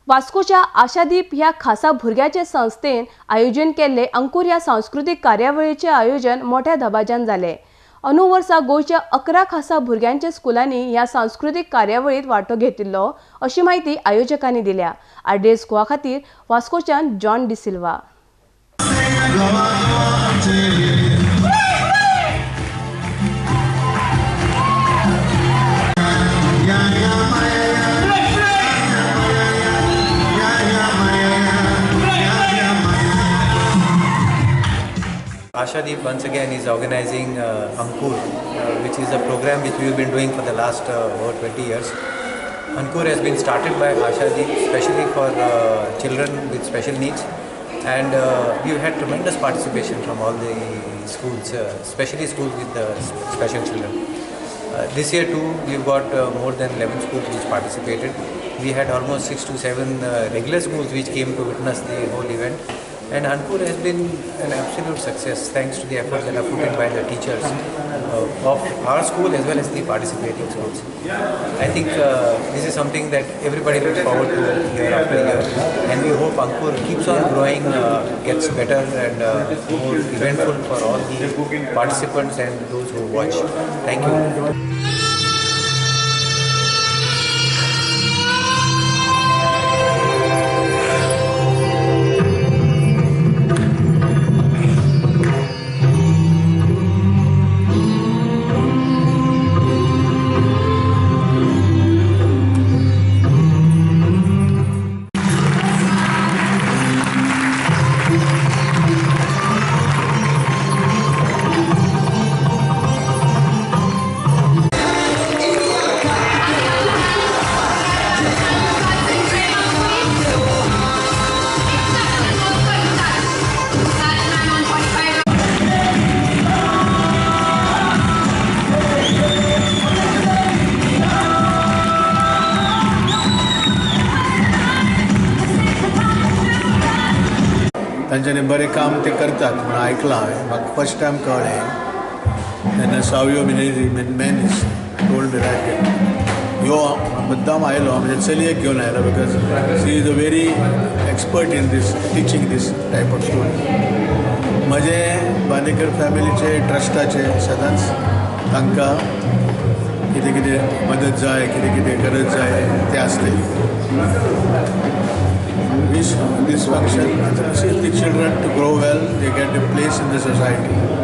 वास्कोच्या आशादीप ह्या खासा भुरग्याचे संस्थेन आयोजन केल्ले अंकुर ह्या सांस्कृतिक कार्यावळीचे आयोजन मोठ्या दबाज्यान जाले। अंदू वर्सा गोंयच्या 11 खासा भुरग्यांच्या स्कुलांनी ह्या सांस्कृतिक कार्यावळीत वांटो घेतिल्लो अशी माहिती आयोजकांनी दिल्या। आरडीएस गोवा खातीर वास्कोच्यान John D'Silva. Ashadeep once again is organizing Ankur, which is a program which we have been doing for the last over 20 years. Ankur has been started by Ashadeep especially for children with special needs, and we've had tremendous participation from all the schools, especially schools with special children. This year too, we've got more than 11 schools which participated. We had almost 6 to 7 regular schools which came to witness the whole event. And Ankur has been an absolute success thanks to the efforts that are put in by the teachers of our school as well as the participating schools. I think this is something that everybody looks forward to year after year, and we hope Ankur keeps on growing, gets better and more eventful for all the participants and those who watch. Thank you. तांच्यांनी बरें काम ते करतात म्हणून आयकलां हांवें। म्हाका first time कळ्ळें तेन्ना सावयो मॅनीस टोल्ड मी दॅट ह्यो मुद्दाम आयलो म्हणजे चलयेक घेवन आयलो because she is a very expert in these teaching these type of story. म्हजे बांदेकर फॅमिलीचे ट्रस्टाचे सदांच तांकां कितें कितें मदत जाय कितें कितें गरज जाय ते आसतली। This function teaches the children to grow well, they get a place in the society.